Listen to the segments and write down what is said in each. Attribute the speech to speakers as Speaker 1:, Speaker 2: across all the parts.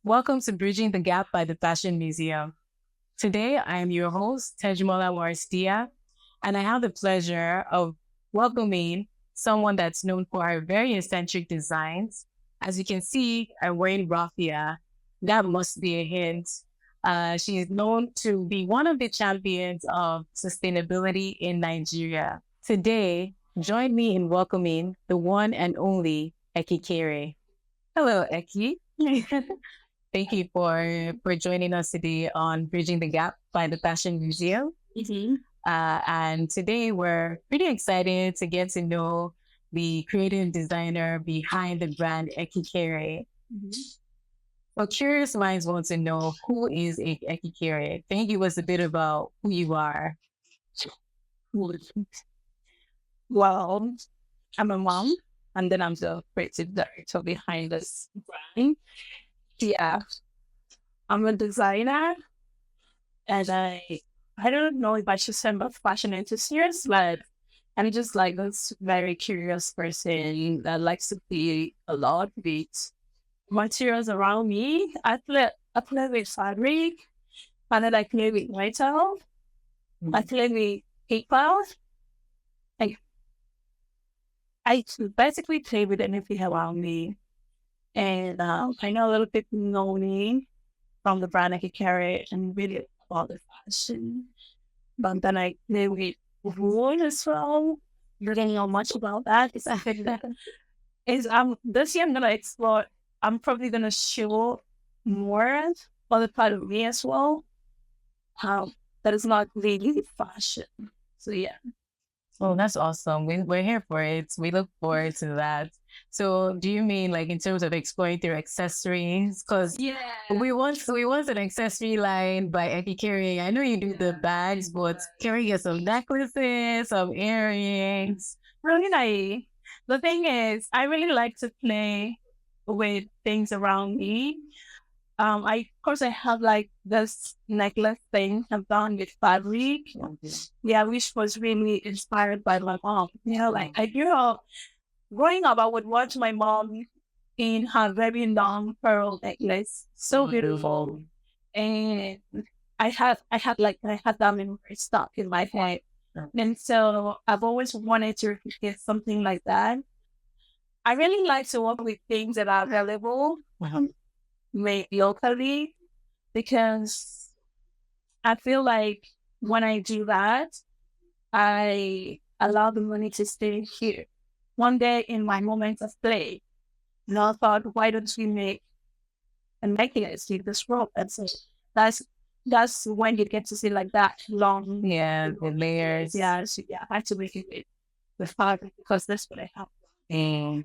Speaker 1: Welcome to Bridging the Gap by the Fashion Museum. Today, I am your host, Tejmola Waristia, and I have the pleasure of welcoming someone that's known for her very eccentric designs. As you can see, I'm wearing raffia. That must be a hint. She is known to be one of the champions of sustainability in Nigeria. Today, join me in welcoming the one and only Ekikere. Hello, Eki. Thank you for joining us today on Bridging the Gap by the Fashion Museum. And today we're pretty excited to get to know the creative designer behind the brand Ekikere. So curious minds want to know, who is Ekikere? Can you give us a bit about who you are?
Speaker 2: Well, I'm a mom, and then I'm the creative director behind this brand. Yeah, I'm a designer, and I don't know if I should say I'm a fashion enthusiast, but I'm just like this very curious person that likes to play a lot with materials around me. I play with fabric, and then I play with metal. I play with paper. I basically play with anything around me. And I know a little bit know me from the brand Ekikere and really about the fashion. But then I play with wood as well. You don't know much about that. It's something that is this year I'm gonna explore. I'm probably gonna show more other part of me as well. That is not really fashion. So yeah.
Speaker 1: Oh, that's awesome. We're here for it. We look forward to that. So do you mean like in terms of exploring through accessories? Because
Speaker 2: Yeah.
Speaker 1: we want an accessory line by Ekikere. I know you do the bags, but can we get some necklaces, some earrings?
Speaker 2: Really, the thing is, I really like to play with things around me. Of course I have like this necklace thing I've done with fabric. Yeah, which was really inspired by my mom. Like I grew up growing up, I would watch my mom in her very long pearl necklace, so beautiful, and I had that memory stuck in my head, and so I've always wanted to replicate something like that. I really like to work with things that are available made locally because I feel like when I do that, I allow the money to stay here. One day in my moments of play, I thought, why don't we make a necklace with this rope? And so that's when you get to see like that long.
Speaker 1: Yeah, the layers.
Speaker 2: Yeah, so yeah, I had to make it with fabric because that's what I have.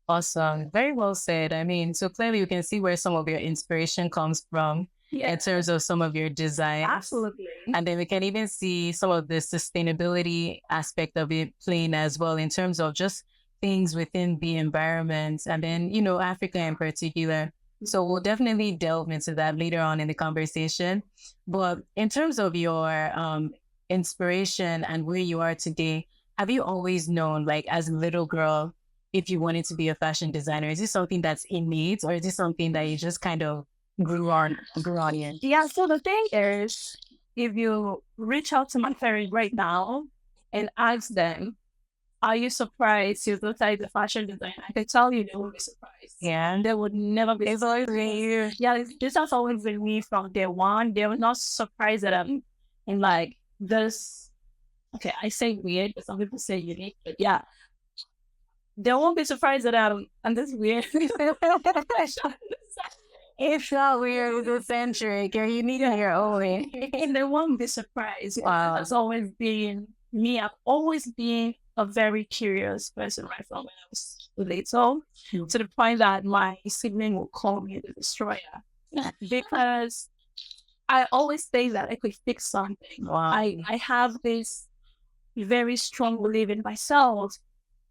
Speaker 1: Awesome. Very well said. I mean, so clearly you can see where some of your inspiration comes from in terms of some of your designs.
Speaker 2: Absolutely.
Speaker 1: And then we can even see some of the sustainability aspect of it playing as well in terms of just things within the environment and then, Africa in particular. So we'll definitely delve into that later on in the conversation. But in terms of your inspiration and where you are today, have you always known, like as a little girl, if you wanted to be a fashion designer? Is this something that's innate, or is this something that you just kind of grew on in?
Speaker 2: Yeah, so the thing is, if you reach out to my parents right now and ask them, are you surprised you look like the fashion designer? I can tell you they will be surprised.
Speaker 1: Yeah.
Speaker 2: They would never be
Speaker 1: It's always been you.
Speaker 2: Yeah, this has always been me from day one. They were not surprised that I'm in like this. Okay, I say weird, but some people say unique. But yeah, they won't be surprised that I'm this weird.
Speaker 1: It's not weird, it's eccentric, or you need your own.
Speaker 2: They won't be surprised.
Speaker 1: Wow.
Speaker 2: It's always been me. I've always been a very curious person right from when I was little, to the point that my sibling will call me the destroyer because I always say that I could fix something.
Speaker 1: Wow.
Speaker 2: I have this very strong belief in myself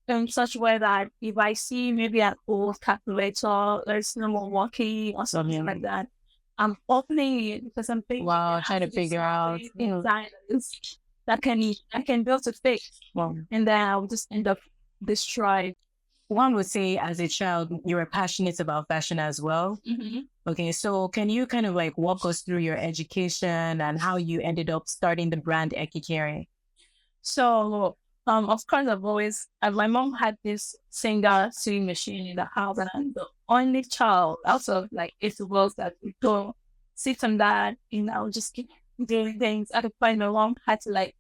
Speaker 2: in such a way that if I see maybe an old calculator, there's no more working or something like that, I'm opening it because I'm thinking,
Speaker 1: Wow, trying to figure out
Speaker 2: that I can be able to fix.
Speaker 1: Wow.
Speaker 2: And then I'll just end up destroyed.
Speaker 1: one would say as a child, you were passionate about fashion as well. Okay, so can you kind of like walk us through your education and how you ended up starting the brand Ekikere?
Speaker 2: So, of course, my mom had this single sewing machine in the house, and I'm the only child out of like 8 girls that would go sit on that, just keep doing things. At the point, my mom had to like,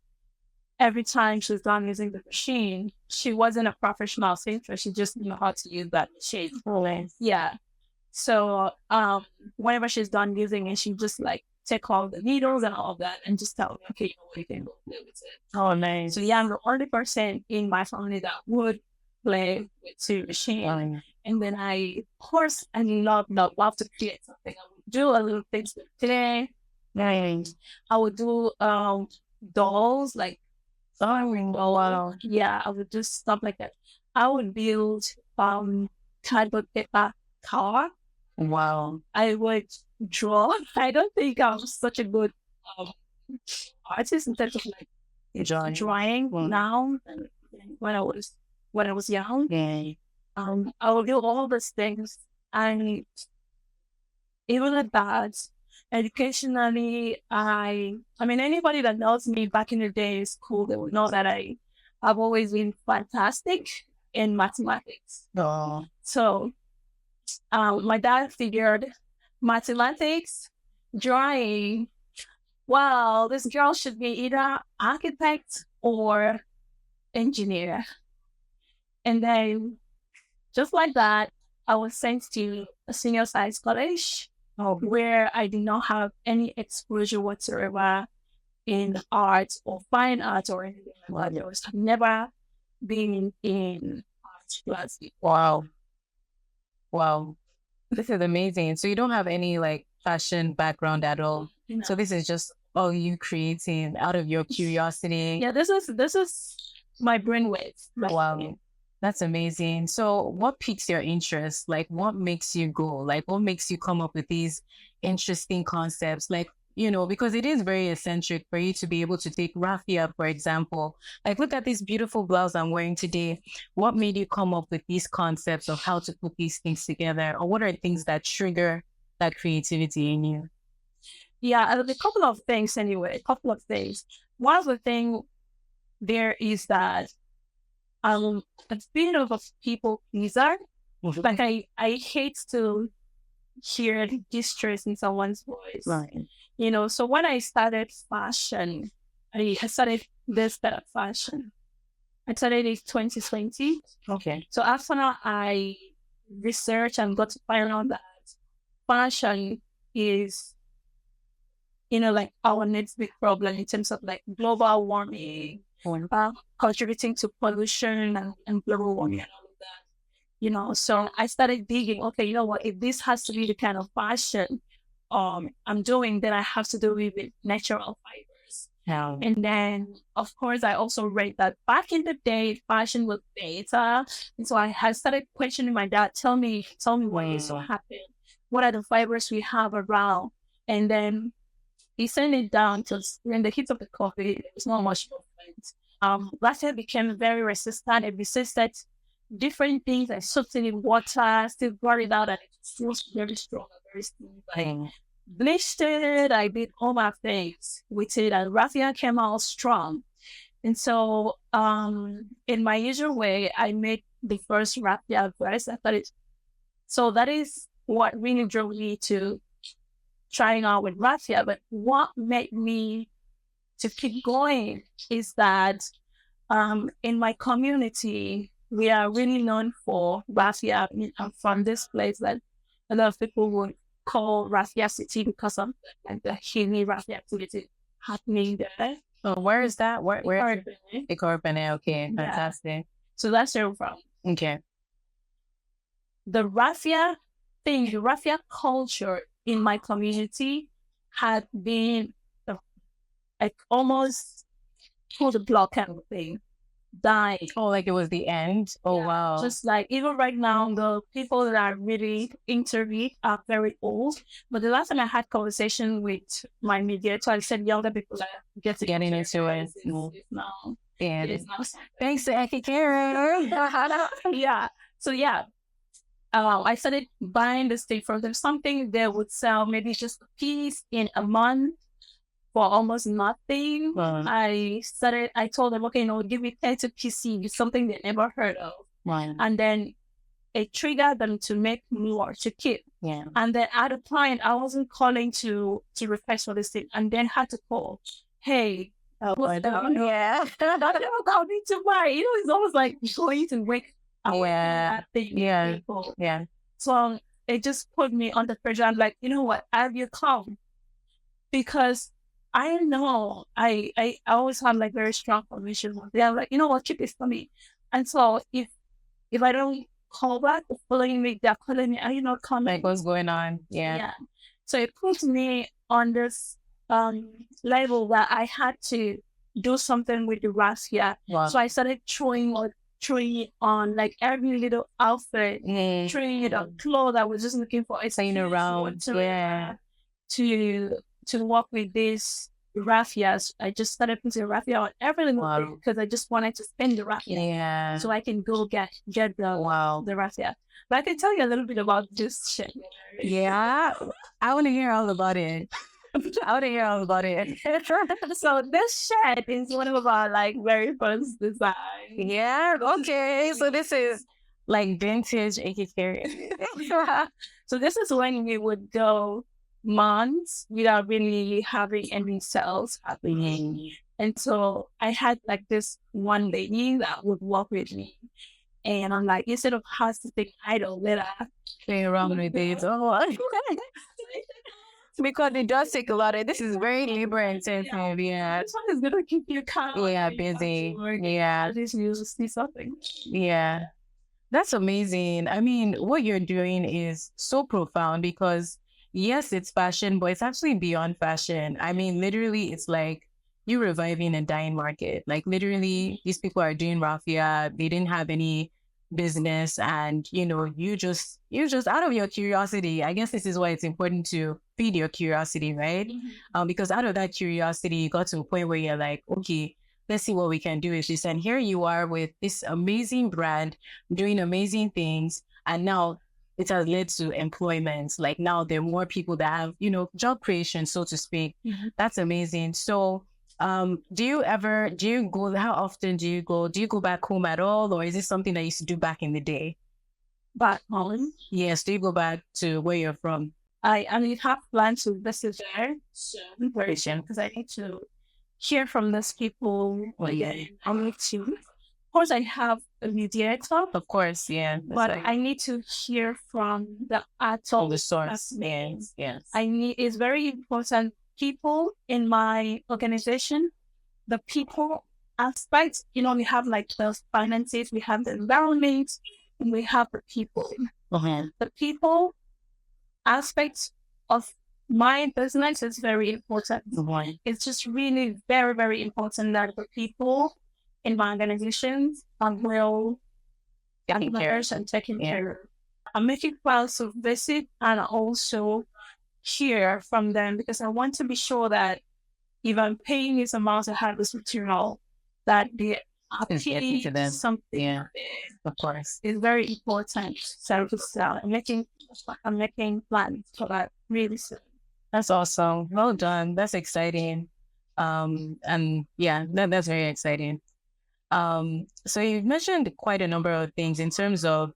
Speaker 2: every time she's done using the machine, she wasn't a professional seamstress. She just knew how to use that machine. Yeah. So, whenever she's done using it, she just like take all the needles and all of that and just tell me, okay, you know what, you can go play with it.
Speaker 1: Oh, nice.
Speaker 2: So yeah, I'm the only person in my family that would play with sewing machine. And then of course, I love to create something. I would do a little things with today.
Speaker 1: Nice.
Speaker 2: I would do dolls, like
Speaker 1: wow.
Speaker 2: Yeah, I would do stuff like that. I would build cardboard paper car.
Speaker 1: Wow.
Speaker 2: I would draw. I don't think I'm such a good artist in terms of like drawing now than when I was young.
Speaker 1: Yeah.
Speaker 2: I would do all these things, and even at that, educationally, I mean, anybody that knows me back in the day in school, they would know that I've always been fantastic in mathematics.
Speaker 1: Oh.
Speaker 2: So, my dad figured mathematics, drawing, well, this girl should be either architect or engineer. And then, just like that, I was sent to a senior science college where I did not have any exposure whatsoever in art or fine art or anything like that. I was never been in art class.
Speaker 1: Wow. This is amazing. So you don't have any like fashion background at all.
Speaker 2: No.
Speaker 1: So this is just all you creating out of your curiosity.
Speaker 2: Yeah, this is my brainwave.
Speaker 1: Wow. That's amazing. So what piques your interest? Like what makes you go? Like what makes you come up with these interesting concepts? Like, because it is very eccentric for you to be able to take raffia, for example. Like look at this beautiful blouse I'm wearing today. What made you come up with these concepts of how to put these things together? Or what are things that trigger that creativity in you?
Speaker 2: Yeah, a couple of things anyway. A couple of things. One of the things there is that it's been of a people pleaser. Like I hate to hear distress in someone's voice.
Speaker 1: Right.
Speaker 2: So when I started fashion, I started this kind of fashion. I started in 2020.
Speaker 1: Okay.
Speaker 2: So after I researched and got to find out that fashion is, like our next big problem in terms of like global warming, contributing to pollution and global warming and all of that. So I started digging, okay, you know what, if this has to be the kind of fashion I'm doing, then I have to do it with natural fibers.
Speaker 1: Yeah.
Speaker 2: And then, of course, I also read that back in the day, fashion was better. And so I had started questioning my dad, tell me what is so happening. What are the fibers we have around? And then he sent it down because in the heat of the coffee, there was not much movement. Raffia became very resistant. It resisted different things. I soaked it in water, still brought it out, and it feels very strong and very smooth. I bleached it. I did all my things with it, and raffia came out strong. And so, in my usual way, I made the first raffia vest. So that is what really drove me to trying out with raffia. But what made me to keep going is that in my community, we are really known for raffia. I'm from this place that a lot of people would call Raffia City because of like the hilly raffia activity happening there.
Speaker 1: Oh, where is that? Where? Ekikere. Okay,
Speaker 2: Yeah.
Speaker 1: fantastic.
Speaker 2: So that's where I'm from.
Speaker 1: Okay.
Speaker 2: The raffia thing, the raffia culture in my community had been like almost pull the block kind of thing. Died.
Speaker 1: Oh, like it was the end? Oh,
Speaker 2: Yeah.
Speaker 1: wow.
Speaker 2: Just like even right now, the people that are really into it are very old. But the last time I had conversation with my mediator, I said younger people are getting into it. It's now.
Speaker 1: And
Speaker 2: It is now.
Speaker 1: thanks to Ekikere.
Speaker 2: Yeah. So yeah, I started buying this thing from them. Something they would sell maybe just a piece in a month for almost nothing. I told them, okay, give me 30 pieces, something they never heard of. And then it triggered them to make more to keep.
Speaker 1: Yeah.
Speaker 2: And then at a point, I wasn't calling to request for this thing, and then had to call, hey,
Speaker 1: Yeah.
Speaker 2: I need to buy. It's almost like going to wake up
Speaker 1: Yeah.
Speaker 2: that thing.
Speaker 1: Yeah.
Speaker 2: People.
Speaker 1: Yeah.
Speaker 2: So it just put me under pressure. I'm like, you know what? Have you come? Because I know I always have like very strong conviction. They're like, you know what? Keep this for me. And so if I don't call back, the following week they're calling me, are you not coming?
Speaker 1: Like, what's going on? Yeah.
Speaker 2: So it puts me on this level that I had to do something with the raffia.
Speaker 1: Wow.
Speaker 2: So I started throwing it on like every little outfit, throwing it on clothes I was just looking for. It's
Speaker 1: playing around.
Speaker 2: To work with these raffias. I just started putting raffia on every little thing because I just wanted to spend the raffia.
Speaker 1: Yeah.
Speaker 2: So I can go get the raffia. But I can tell you a little bit about this shit.
Speaker 1: Yeah. I want to hear all about it.
Speaker 2: So this shed is one of our like very first designs.
Speaker 1: Yeah. Okay. So this is like vintage Ekikere.
Speaker 2: So this is when we would go months without really having any sales happening. And so I had like this one lady that would work with me. And I'm like, instead of her sitting idle, let her
Speaker 1: play around with it. Because it does take a lot of, this is very labor intensive. Yeah.
Speaker 2: This one is going to keep you calm.
Speaker 1: Yeah, busy. Yeah.
Speaker 2: At least you see something.
Speaker 1: Yeah. That's amazing. I mean, what you're doing is so profound because yes, it's fashion, but it's actually beyond fashion. I mean, literally, it's like you reviving a dying market. Like literally, these people are doing raffia. They didn't have any business, and you just out of your curiosity. I guess this is why it's important to feed your curiosity, right? Because out of that curiosity, you got to a point where you're like, okay, let's see what we can do with this. And here you are with this amazing brand doing amazing things, and now it has led to employment. Like now there are more people that have, job creation, so to speak. That's amazing. So do you go, how often do you go back home at all? Or is this something that you used to do back in the day?
Speaker 2: Back home?
Speaker 1: Yes. Do you go back to where you're from?
Speaker 2: I have plans to visit there soon, very soon, because I need to hear from these people. I need to, of course, I have a mediator.
Speaker 1: Of course, yeah.
Speaker 2: But I need to hear from the actual
Speaker 1: the source. Yes.
Speaker 2: It's very important. People in my organization, the people aspect, we have like the finances, we have the environment, and we have the people. The people aspect of my business is very important. It's just really very, very important that the people in my organizations are well managed and taken care of. I'm making plans to visit and also hear from them because I want to be sure that if I'm paying this amount to have this material, that they are paying something.
Speaker 1: Yeah, of course.
Speaker 2: It's very important. So I'm making plans for that really soon.
Speaker 1: That's awesome. Well done. That's exciting. And yeah, that's very exciting. So you've mentioned quite a number of things in terms of,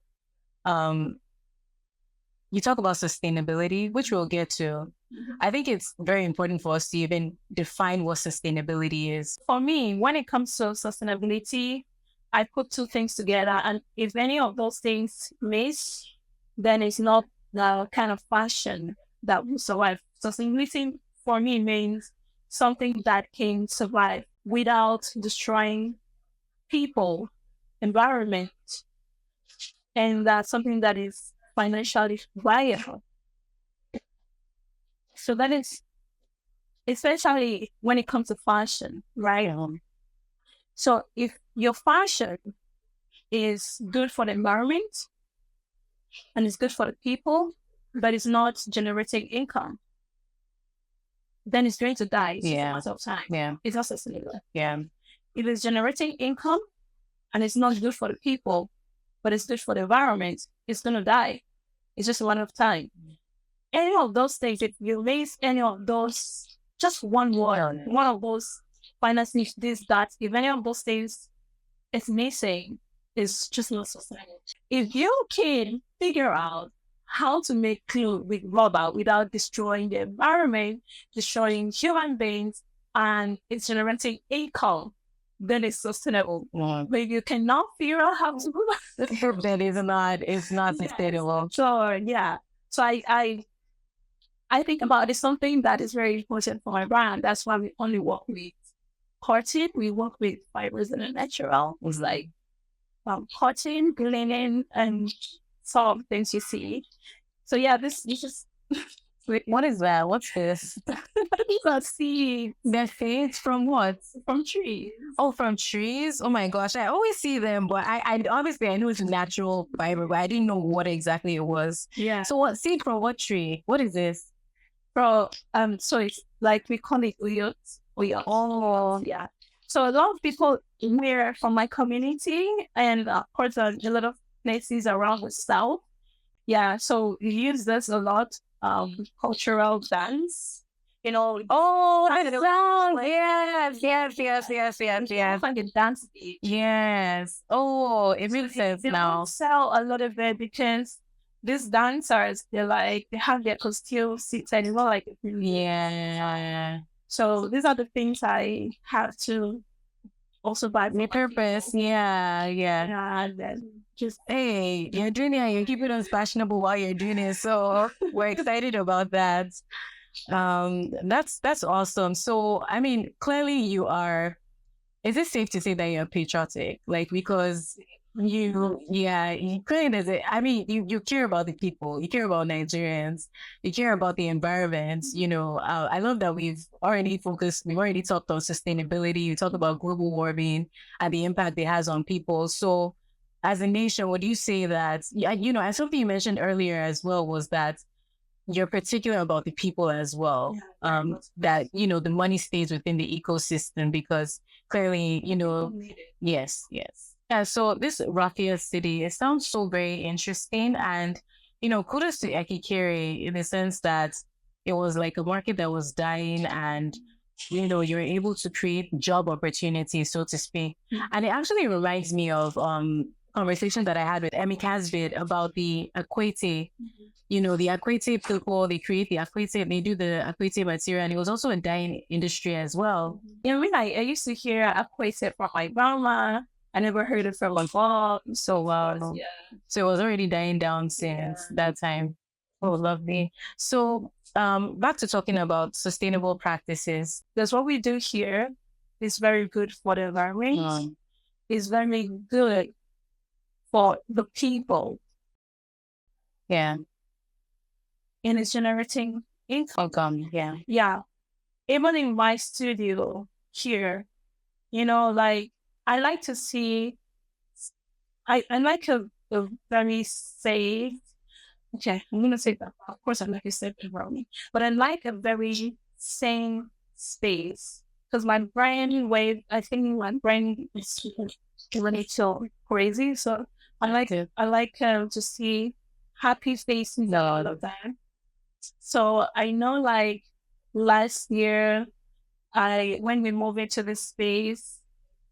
Speaker 1: you talk about sustainability, which we'll get to. I think it's very important for us to even define what sustainability is.
Speaker 2: For me, when it comes to sustainability, I put two things together. And if any of those things miss, then it's not the kind of fashion that will survive. Sustainability for me means something that can survive without destroying people, environment, and that's something that is financially viable. So that is especially when it comes to fashion, right? So if your fashion is good for the environment and it's good for the people, but it's not generating income, then it's going to die. It's just a matter of time.
Speaker 1: Yeah.
Speaker 2: It's not sustainable.
Speaker 1: Yeah.
Speaker 2: If it's generating income and it's not good for the people, but it's good for the environment, it's going to die. It's just a matter of time. Any of those things, if you raise any of those, just one word, one of those financing, this, that, if any of those things is missing, it's just not sustainable. If you can figure out how to make clothes with rubber without destroying the environment, destroying human beings, and it's generating income, then it's sustainable.
Speaker 1: Yeah.
Speaker 2: But if you cannot figure out how to do that,
Speaker 1: That is not, it's not sustainable.
Speaker 2: so yeah. So I think about it, something that is very important for my brand. That's why we only work with cotton. We work with fibres in a natural. It's like cotton, linen, and some things you see. So yeah, this is
Speaker 1: What is that? What's this?
Speaker 2: these are seeds.
Speaker 1: They're seeds from what?
Speaker 2: From trees.
Speaker 1: Oh, from trees? Oh my gosh, I always see them, but I obviously I know it's natural fiber, but I didn't know what exactly it was.
Speaker 2: Yeah.
Speaker 1: So what seed from what tree? What is this?
Speaker 2: So it's like we call it uyot.
Speaker 1: Oh,
Speaker 2: Yeah. So a lot of people here from my community, and of course a lot of places around the south. Yeah. So we use this a lot. Cultural dance.
Speaker 1: oh, I know. Yes.
Speaker 2: Like a dance beat.
Speaker 1: Yes. Oh, it makes sense
Speaker 2: They
Speaker 1: now.
Speaker 2: don't sell a lot of it because these dancers, they have their costumes seated, it's not like a film.
Speaker 1: Yeah.
Speaker 2: So these are the things I have to also buy for
Speaker 1: The
Speaker 2: my
Speaker 1: purpose.
Speaker 2: people.
Speaker 1: Yeah.
Speaker 2: And then just
Speaker 1: Hey, you're doing it. You're keeping us fashionable while you're doing it. So we're excited about that. That's awesome. So I mean, clearly you are. Is it safe to say that you're patriotic? Like because you clearly there's it. I mean, you care about the people. You care about Nigerians. You care about the environment. I love that we've already focused. We've already talked on sustainability. You talked about global warming and the impact it has on people. So as a nation, would you say that, and something you mentioned earlier as well was that you're particular about the people as well, that, the money stays within the ecosystem because clearly, yes. Yeah, so this Raffia city, it sounds so very interesting. And, kudos to Ekikere in the sense that it was like a market that was dying and, you're able to create job opportunities, so to speak. And it actually reminds me of conversation that I had with Emmy Casbit about the Akwete. The Akwete people, they create the Akwete, they do the Akwete material, and it was also a dyeing industry as well.
Speaker 2: I used to hear Akwete from my grandma. I never heard it from my mom.
Speaker 1: So wow.
Speaker 2: Yeah.
Speaker 1: So it was already dying down since that time. Oh, lovely. So back to talking about sustainable practices.
Speaker 2: Because what we do here is very good for the environment. It's very good for the people.
Speaker 1: Yeah.
Speaker 2: And it's generating income.
Speaker 1: Yeah.
Speaker 2: Yeah. Even in my studio here, I like to see, I like a very safe, okay, I'm going to say that. Of course, I like a safe environment, but I like a very sane space because my brain wave, I think my brain is really so crazy. So I like to see happy faces all of that. So I know like last year, when we moved into this space,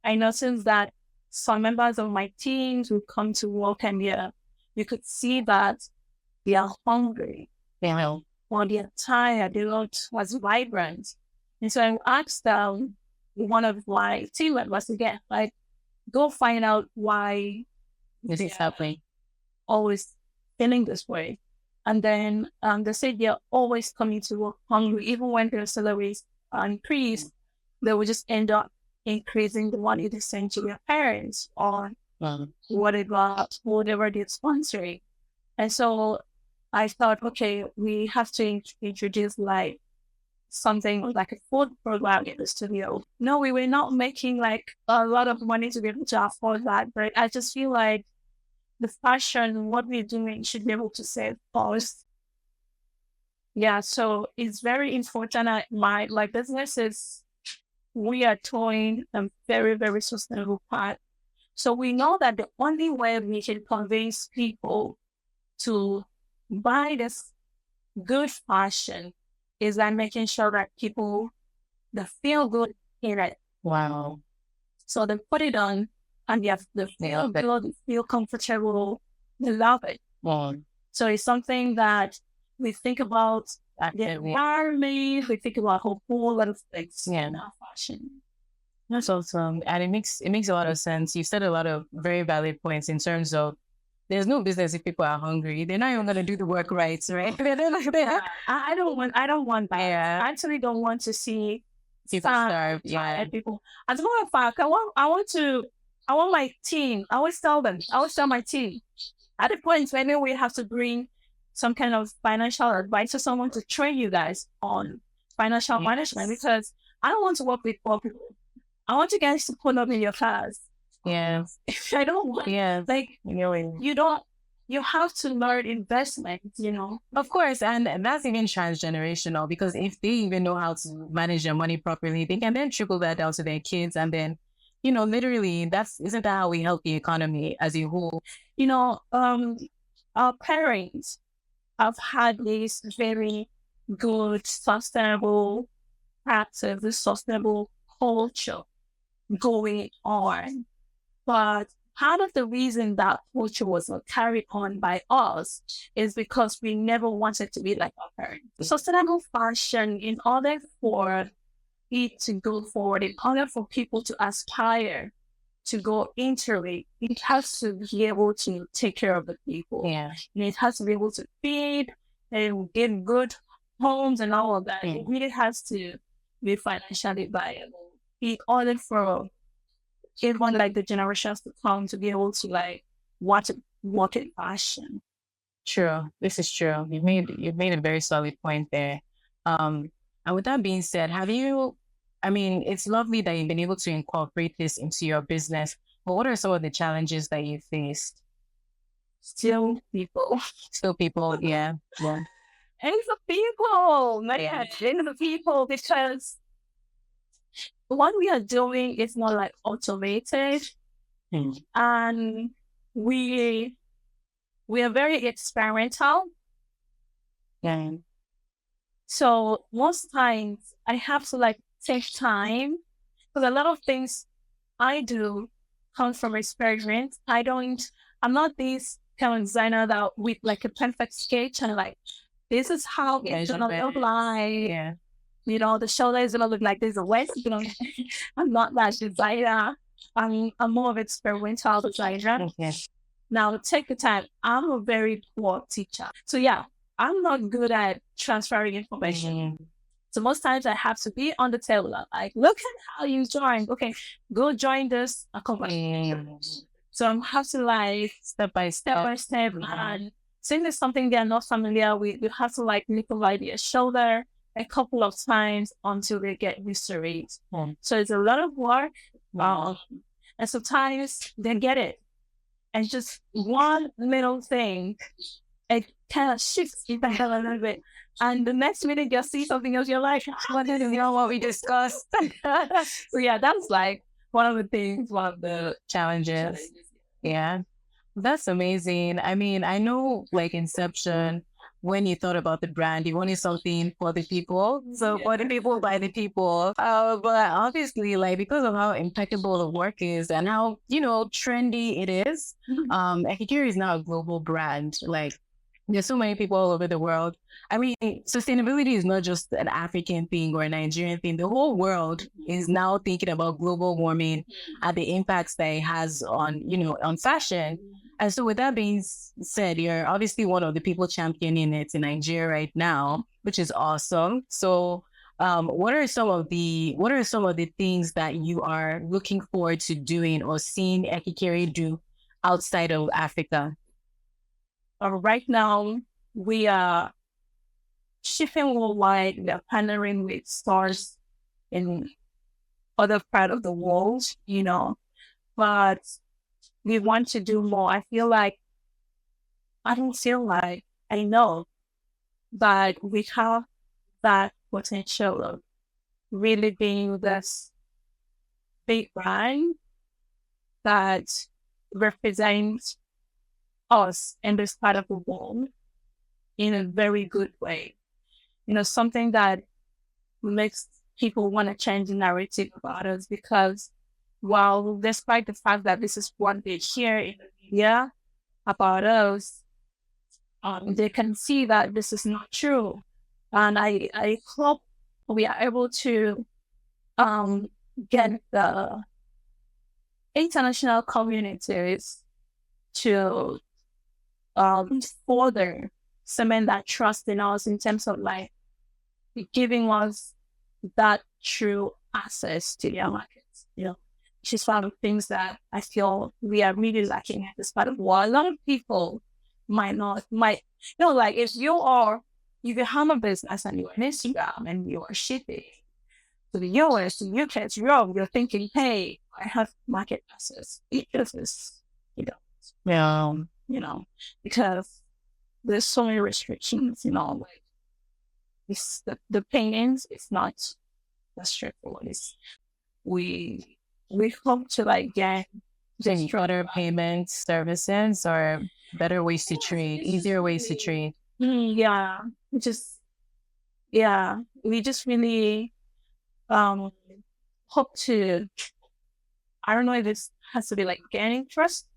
Speaker 2: I noticed that some members of my teams would come to work and you could see that they are hungry.
Speaker 1: Yeah.
Speaker 2: Or they are tired. They don't was vibrant. And so I asked one of my team members again, like, go find out why
Speaker 1: This is happening.
Speaker 2: Always feeling this way. And then they said they're always coming to work hungry, even when their salaries are increased, they will just end up increasing the money they send to their parents or whatever they're sponsoring. And so I thought, okay, we have to introduce like something like a food program in the studio. No, we were not making like a lot of money to be able to afford that, but I just feel like the fashion, what we're doing, should be able to save us. Yeah, so it's very important. My businesses, we are towing a very, very sustainable path. So we know that the only way we can convince people to buy this good fashion is by making sure that people they feel good in it.
Speaker 1: Wow.
Speaker 2: So they put it on and they feel good, they feel comfortable, they love it.
Speaker 1: Wow.
Speaker 2: So it's something that we think about the environment, we think about a whole lot of things in our fashion.
Speaker 1: That's awesome. And it makes a lot of sense. You said a lot of very valid points in terms of there's no business if people are hungry. They're not even gonna do the work right, right?
Speaker 2: I don't want that. I actually don't want to see
Speaker 1: people starve. Yeah.
Speaker 2: People. As a matter of fact, I want my team. I always tell my team at the point when we have to bring some kind of financial advice or someone to train you guys on financial management, because I don't want to work with poor people. I want you guys to pull up in your cars.
Speaker 1: Yeah.
Speaker 2: I don't want, you have to learn investment,
Speaker 1: Of course. And that's even transgenerational, because if they even know how to manage their money properly, they can then trickle that down to their kids. And then, literally isn't that how we help the economy as a whole?
Speaker 2: Our parents have had this very good, sustainable practice, this sustainable culture going on. But part of the reason that culture was not carried on by us is because we never wanted to be like our parents. Sustainable fashion, in order for it to go forward, in order for people to aspire to go into it, it has to be able to take care of the people.
Speaker 1: Yeah.
Speaker 2: And it has to be able to feed and get good homes and all of that. It really has to be financially viable in order for everyone, like the generations to come, to be able to watch in fashion.
Speaker 1: True. This is true. You've made a very solid point there. And with that being said, it's lovely that you've been able to incorporate this into your business, but what are some of the challenges that you faced?
Speaker 2: Still people,
Speaker 1: yeah.
Speaker 2: And the people, and the people, because what we are doing is not automated, and we are very experimental.
Speaker 1: Yeah.
Speaker 2: So most times I have to take time, because a lot of things I do comes from experience. I'm not this kind of designer that with a perfect sketch and this is how it's gonna look like.
Speaker 1: Yeah.
Speaker 2: The shoulder is gonna look like this, the waist is gonna I'm not that designer. I'm more of an experimental designer.
Speaker 1: Okay.
Speaker 2: Now take the time. I'm a very poor teacher. So yeah, I'm not good at transferring information. So most times I have to be on the table, look at how you joined. Okay, go join this company. So I have to step by step. And saying there's something they're not familiar with, you have to nickel their shoulder a couple of times until they get used to it. So it's a lot of work. And sometimes they get it. And just one little thing, it kind of shifts it back a little bit. And the next minute you see something else, you're like, what we discussed? So yeah, that's one of the challenges.
Speaker 1: Yeah. That's amazing. I know Inception, when you thought about the brand, you wanted something for the people. So for the people, by the people. But obviously, because of how impeccable the work is and how, trendy it is, Ekikere is now a global brand. There's so many people all over the world. Sustainability is not just an African thing or a Nigerian thing. The whole world is now thinking about global warming and the impacts that it has on, on fashion. And so with that being said, you're obviously one of the people championing it in Nigeria right now, which is awesome. So what are some of the things that you are looking forward to doing or seeing Ekikere do outside of Africa?
Speaker 2: Right now, we are shipping worldwide. We are partnering with stores in other part of the world, but we want to do more. I know that we have that potential of really being this big brand that represent us in this part of the world in a very good way. Something that makes people want to change the narrative about us, because while despite the fact that this is what they hear in the media about us, they can see that this is not true. And I hope we are able to get the international communities to further cement that trust in us in terms of like giving us that true access to their markets, which is one of the things that I feel we are really lacking at this part of the world. A lot of people might, like if you have a business and you're on Instagram and you are shipping to the US, to the UK, to Europe, you're thinking, hey, I have market access. It just is,
Speaker 1: Yeah.
Speaker 2: Because there's so many restrictions, like the payments is not as straightforward. We hope to like get
Speaker 1: Shorter payment services or better ways to trade, easier ways to trade.
Speaker 2: Yeah, we just really hope to, I don't know if this has to be like gaining trust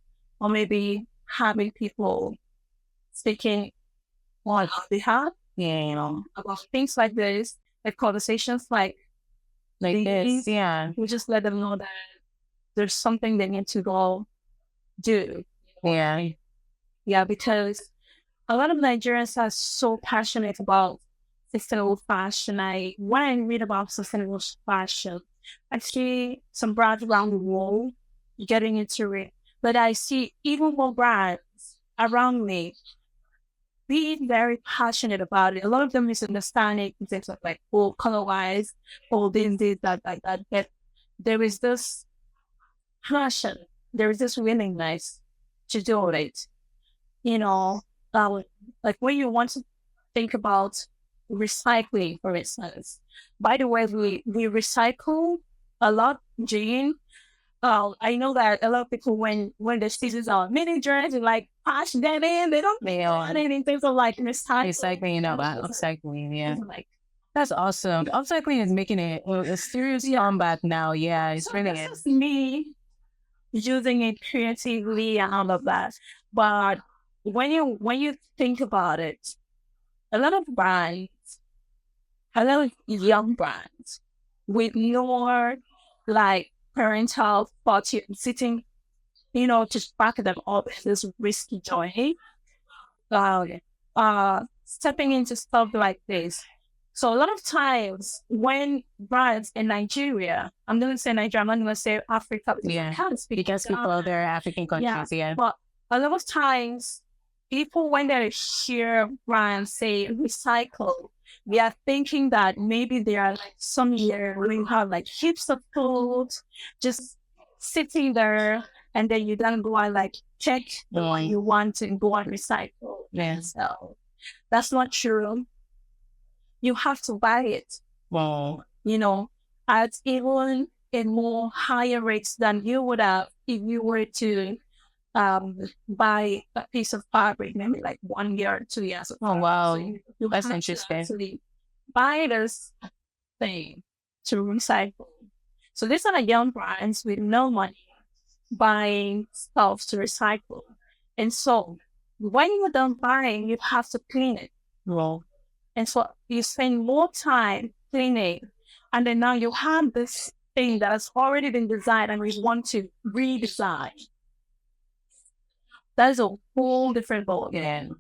Speaker 2: or maybe having people speaking on our behalf, about things like this, like conversations like
Speaker 1: this. Yeah.
Speaker 2: We just let them know that there's something they need to go do.
Speaker 1: Yeah.
Speaker 2: Yeah, because a lot of Nigerians are so passionate about sustainable fashion. When I read about sustainable fashion, I see some brands around the world getting into it. But I see even more brands around me being very passionate about it. A lot of them misunderstand it in terms of like, color-wise, this, that, like that. But there is this passion, there is this willingness to do it. Like when you want to think about recycling, for instance. By the way, we recycle a lot, Jane. I know that a lot of people when the seasons are mini journeys, like pass them in, they don't anything things of like
Speaker 1: recycling, upcycling, yeah.
Speaker 2: Like
Speaker 1: that's awesome. Upcycling is making it a serious comeback now. Yeah, it's really
Speaker 2: just me using it creatively and all of that. But when you think about it, a lot of young brands with more like parental thoughts sitting, just back them up in this risky journey, stepping into stuff like this. So a lot of times when brands in Nigeria, I'm going to say Nigeria, I'm not going to say Africa.
Speaker 1: Yeah, because people are there, African countries, yeah.
Speaker 2: But a lot of times, people, when they hear brands say recycle, we are thinking that maybe there are like some year where you have like heaps of food just sitting there, and then you then go and like check the one you want and go and recycle.
Speaker 1: Yeah.
Speaker 2: So that's not true. You have to buy it.
Speaker 1: Wow.
Speaker 2: At even in more higher rates than you would have if you were to buy a piece of fabric, maybe like 1 year or 2 years.
Speaker 1: Oh, wow.
Speaker 2: So
Speaker 1: that's interesting.
Speaker 2: Actually buy this thing to recycle. So these are the young brands with no money buying stuff to recycle. And so when you're done buying, you have to clean it.
Speaker 1: Well,
Speaker 2: and so you spend more time cleaning, and then now you have this thing that has already been designed and we want to redesign. That's a whole different ballgame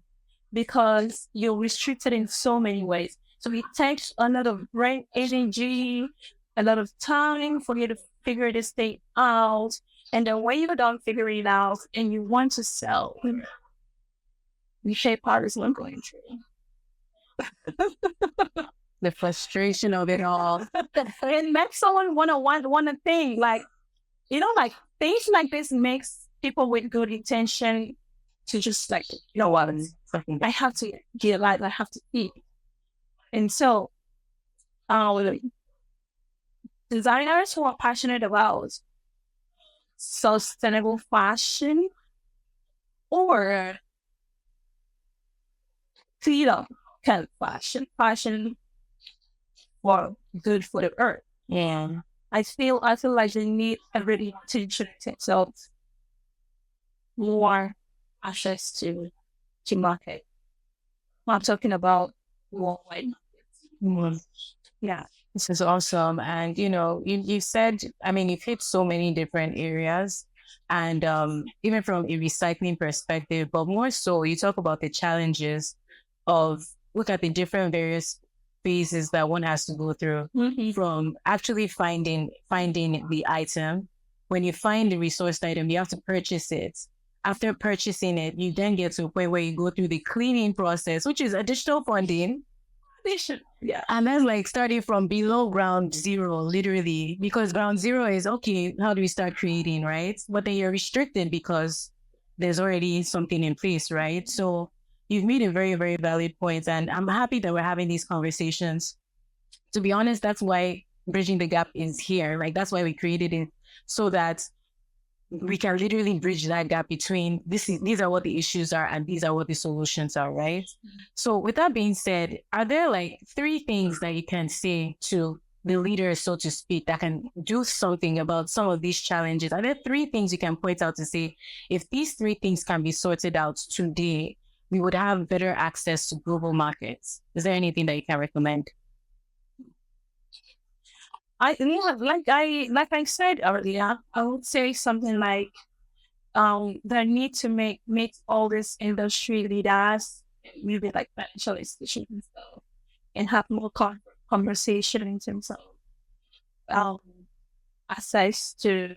Speaker 2: because you're restricted in so many ways. So it takes a lot of brain energy, a lot of time for you to figure this thing out. And then when you're done figuring it out and you want to sell, the shape part is not going through.
Speaker 1: The frustration of it all.
Speaker 2: It makes someone want to think like, like things like this makes people with good intention to just like, what? I have to get light, I have to eat. And so, designers who are passionate about sustainable fashion or cleaner kind of fashion for good for the earth.
Speaker 1: Yeah.
Speaker 2: I feel like they need everybody to treat themselves more access to market. I'm talking about worldwide. Yeah.
Speaker 1: This is awesome. And, you said, I mean, you've hit so many different areas and even from a recycling perspective, but more so you talk about the challenges of look at the different various phases that one has to go through from actually finding the item. When you find the resourced item, you have to purchase it. After purchasing it, you then get to a point where you go through the cleaning process, which is additional funding.
Speaker 2: Yeah.
Speaker 1: And that's like starting from below ground zero, literally, because ground zero is okay, how do we start creating, right? But then you're restricted because there's already something in place, right? So you've made a very, very valid point. And I'm happy that we're having these conversations. To be honest, that's why Bridging the Gap is here. Like, that's why we created it, so that we can literally bridge that gap between these are what the issues are and these are what the solutions are, right? So with that being said, are there like 3 things that you can say to the leaders, so to speak, that can do something about some of these challenges? Are there 3 things you can point out to say, if these 3 things can be sorted out today, we would have better access to global markets? Is there anything that you can recommend?
Speaker 2: Like I said earlier, I would say something like the need to make all these industry leaders, maybe like financial institutions, and have more conversation in terms of access to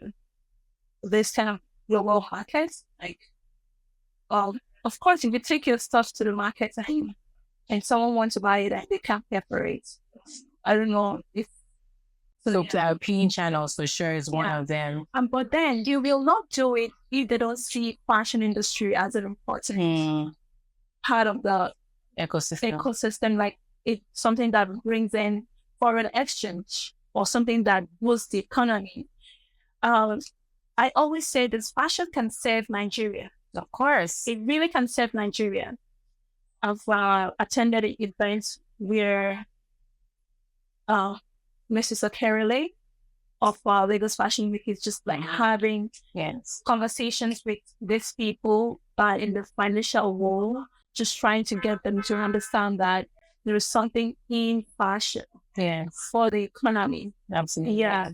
Speaker 2: this kind of global markets. Like, of course, if you take your stuff to the market and someone wants to buy it and they can't pay for it, I don't know if.
Speaker 1: So European channels for sure is one of them.
Speaker 2: But then you will not do it if they don't see fashion industry as an important part of the ecosystem. Like, it's something that brings in foreign exchange or something that boosts the economy. I always say this: fashion can save Nigeria.
Speaker 1: Of course,
Speaker 2: it really can save Nigeria. I've attended events where Mrs. Ekikere of Lagos Fashion Week is just like having conversations with these people in the financial world, just trying to get them to understand that there is something in fashion for the economy.
Speaker 1: Absolutely.
Speaker 2: Yeah.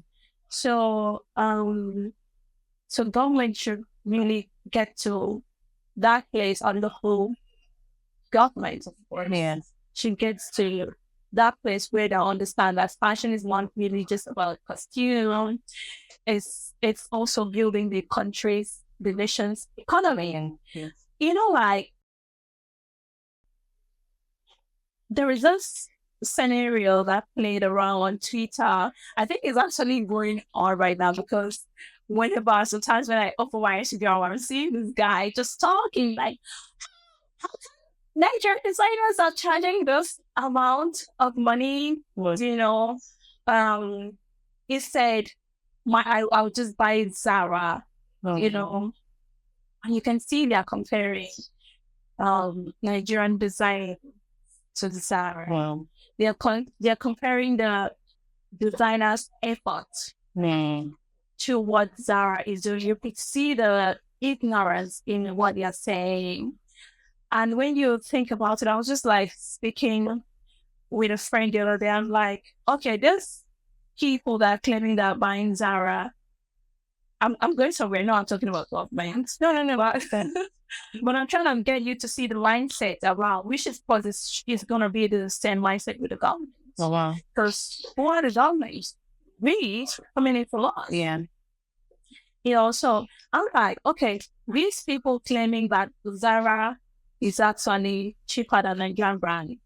Speaker 2: So so government should really get to that place on the whole. Government, of course, should get to that place where they understand that fashion is not really just about costume. It's also building the country's, the nation's economy. And like, there is this scenario that played around on Twitter. I think it's actually going on right now, because sometimes when I open my Instagram, I'm seeing this guy just talking like, Nigerian designers are charging this amount of money. He said, I'll just buy Zara, and you can see they're comparing Nigerian design to the Zara.
Speaker 1: Wow.
Speaker 2: They're comparing the designer's effort to what Zara is doing. You could see the ignorance in what they're saying. And when you think about it, I was just like speaking with a friend the other day. I'm like, okay, there's people that are claiming that buying Zara. I'm going somewhere. No, I'm talking about government. No. But I'm trying to get you to see the mindset around, which is because it's going to be the same mindset with the government.
Speaker 1: Oh, wow.
Speaker 2: Because who are the governments? We coming in for loss.
Speaker 1: Yeah.
Speaker 2: So I'm like, okay, these people claiming that Zara is actually cheaper than a Nigerian brand.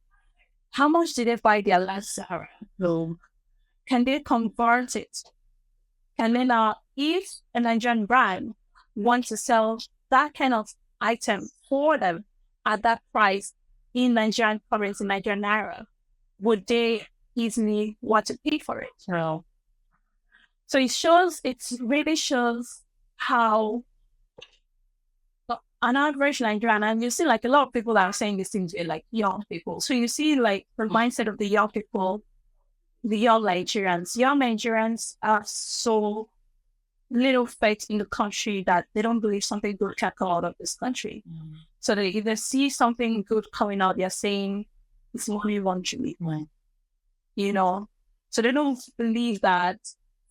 Speaker 2: How much did they buy their last Zara?
Speaker 1: No.
Speaker 2: Can they convert it? And then if a Nigerian brand wants to sell that kind of item for them at that price in Nigerian currency, Nigerian naira, would they easily want to pay for it?
Speaker 1: No.
Speaker 2: So it really shows how an average Nigerian, and you see like a lot of people that are saying these things are like young people. So you see like the mindset of the young people, the young Nigerians. Young Nigerians are so little faith in the country that they don't believe something good can come out of this country. So they either see something good coming out, they're saying it's what we want to be. You know, so they don't believe that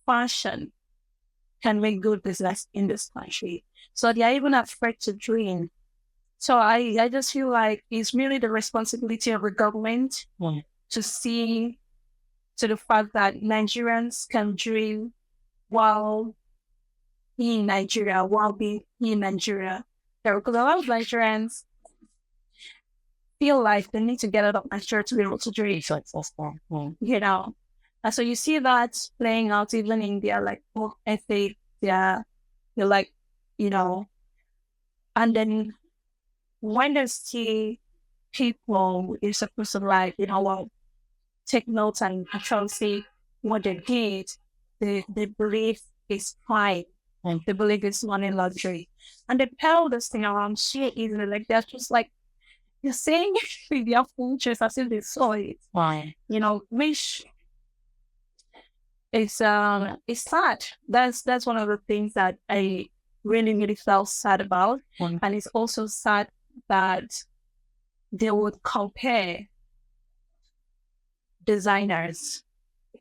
Speaker 2: fashion can make good business in this country. So they are even afraid to dream. So I just feel like it's really the responsibility of the government to see to the fact that Nigerians can dream while in Nigeria, while being in Nigeria. Because a lot of Nigerians feel like they need to get out of Nigeria to be able to dream. You know, and so you see that playing out even in their like work ethic. They're like, you know, and then when they see people is supposed to like, you know, well, take notes and actually see what they did, they believe is fine. And they believe it's money luxury. And they peddle this thing around so easily. Like they're just like, you're saying with their full chest as if they saw it. You know, which is it's sad. That's one of the things that I really felt sad about. And it's also sad that they would compare designers,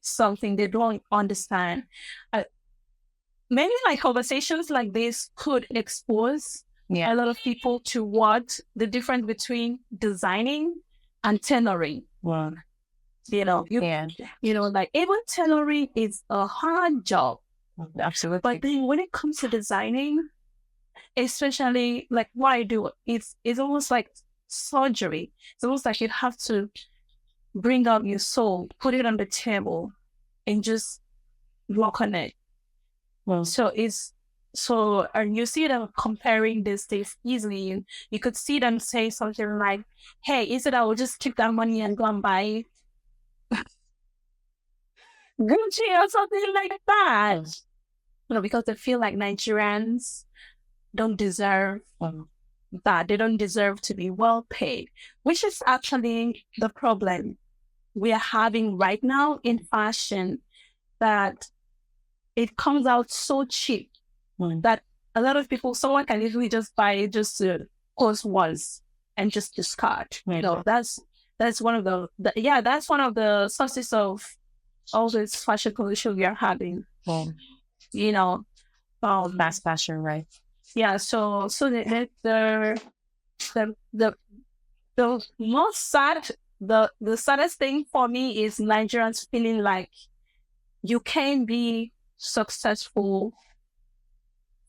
Speaker 2: something they don't understand. Many like conversations like this could expose a lot of people to what the difference between designing and tailoring. You know, you know, like even tailoring is a hard job.
Speaker 1: Absolutely.
Speaker 2: But then when it comes to designing, especially like what I do, it's almost like surgery. It's almost like you have to bring out your soul, put it on the table, and just work on it. And you see them comparing these things easily. You could see them say something like, "Hey, instead I will just keep that money and go and buy Gucci or something like that." You know, because they feel like Nigerians don't deserve that. They don't deserve to be well paid, which is actually the problem we are having right now in fashion, that it comes out so cheap that a lot of people, someone can easily just buy it just to post once and just discard. You know, that's one of that's one of the sources of all this fashion pollution we are having. You know,
Speaker 1: fast fashion, right?
Speaker 2: Yeah. So the most sad, the saddest thing for me is Nigerians feeling like you can be successful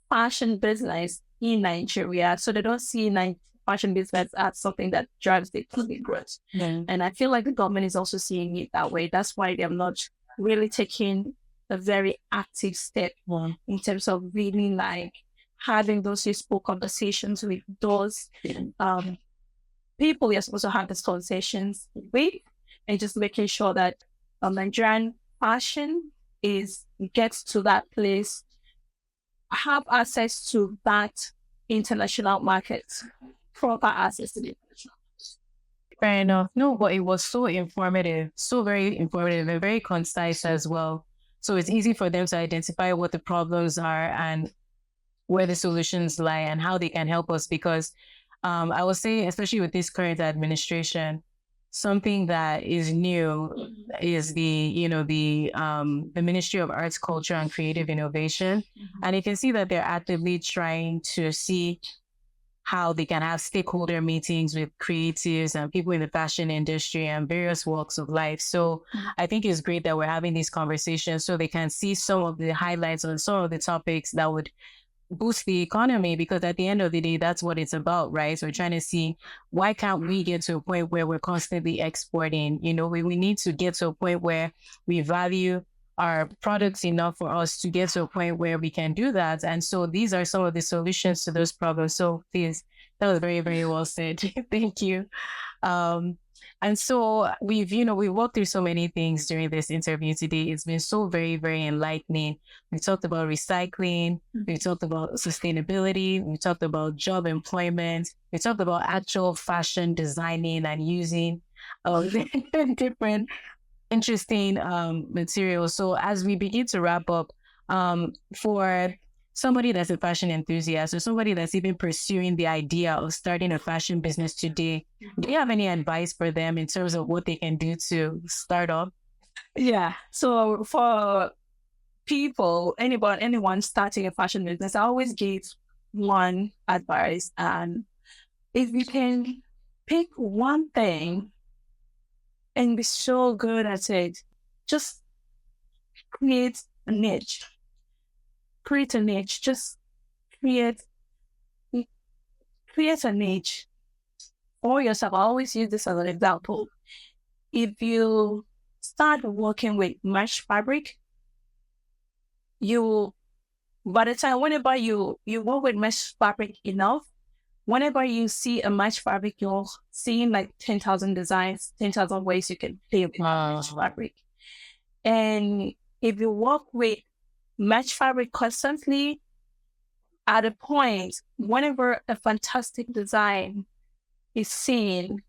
Speaker 2: fashion business in Nigeria, so they don't see fashion business as something that drives the economic growth. And I feel like the government is also seeing it that way. That's why they're not really taking a very active step in terms of really like having those useful conversations with those people you're supposed to have these conversations with, and just making sure that Nigerian fashion gets to that place, have access to that international market, proper access to the international.
Speaker 1: Fair enough. No, but it was so informative, so very informative and very concise as well. So it's easy for them to identify what the problems are and where the solutions lie and how they can help us. Because I will say, especially with this current administration, something that is new is the Ministry of Arts, Culture, and Creative Innovation. And you can see that they're actively trying to see how they can have stakeholder meetings with creatives and people in the fashion industry and various walks of life. So I think it's great that we're having these conversations so they can see some of the highlights on some of the topics that would boost the economy, because at the end of the day, that's what it's about, right? So we're trying to see, why can't we get to a point where we're constantly exporting? You know, we need to get to a point where we value our products enough for us to get to a point where we can do that. And so these are some of the solutions to those problems. So please, that was very, very well said. Thank you. And And so we walked through so many things during this interview today. It's been so very, very enlightening. We talked about recycling. We talked about sustainability. We talked about job employment. We talked about actual fashion designing and using different interesting materials. So as we begin to wrap up, for somebody that's a fashion enthusiast or somebody that's even pursuing the idea of starting a fashion business today, do you have any advice for them in terms of what they can do to start up?
Speaker 2: Yeah. So for anyone starting a fashion business, I always give one advice. And if you can pick one thing and be so good at it, just create a niche. Create a niche. Just create a niche for yourself. I always use this as an example. If you start working with mesh fabric, by the time whenever you work with mesh fabric enough, whenever you see a mesh fabric, you're seeing like 10,000 designs, 10,000 ways you can play with mesh fabric. And if you work with mesh fabric constantly, at a point, whenever a fantastic design is seen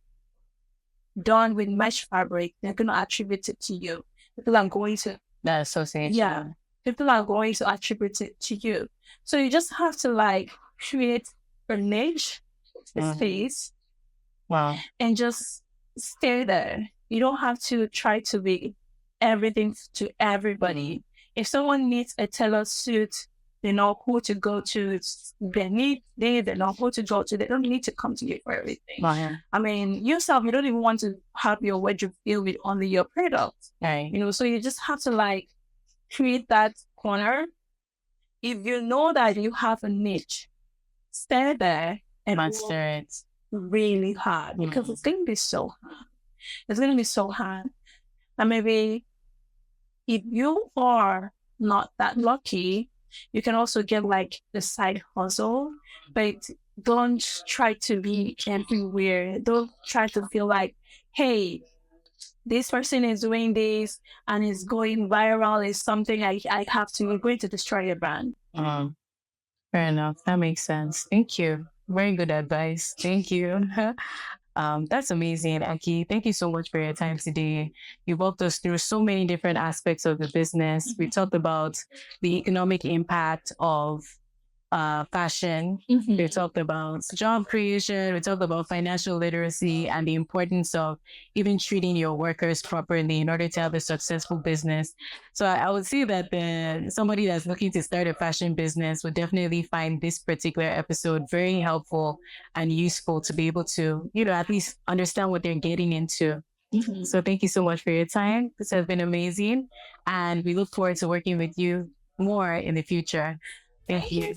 Speaker 2: done with mesh fabric, they're going to attribute it to you. People are going to
Speaker 1: That association.
Speaker 2: Yeah. People are going to attribute it to you. So you just have to like create a niche, a space, and just stay there. You don't have to try to be everything to everybody. If someone needs a tailored suit, they know who to go to. They know who to go to. They don't need to come to you for everything. I mean, yourself, you don't even want to have your wardrobe filled with only your products.
Speaker 1: Right.
Speaker 2: So you just have to like create that corner. If you know that you have a niche, stay there and
Speaker 1: master it
Speaker 2: really hard, because it's going to be so hard. It's going to be so hard. And maybe if you are not that lucky, you can also get like the side hustle, but don't try to be everywhere. Don't try to feel like, hey, this person is doing this and it's going viral, is something I have to, we're going to destroy your brand.
Speaker 1: Fair enough. That makes sense. Thank you. Very good advice. Thank you. That's amazing, Aki. Thank you so much for your time today. You walked us through so many different aspects of the business. We talked about the economic impact of fashion. We talked about job creation. We talked about financial literacy and the importance of even treating your workers properly in order to have a successful business. So I would say that somebody that's looking to start a fashion business would definitely find this particular episode very helpful and useful to be able to, at least understand what they're getting into. So thank you so much for your time. This has been amazing. And we look forward to working with you more in the future. Thank you.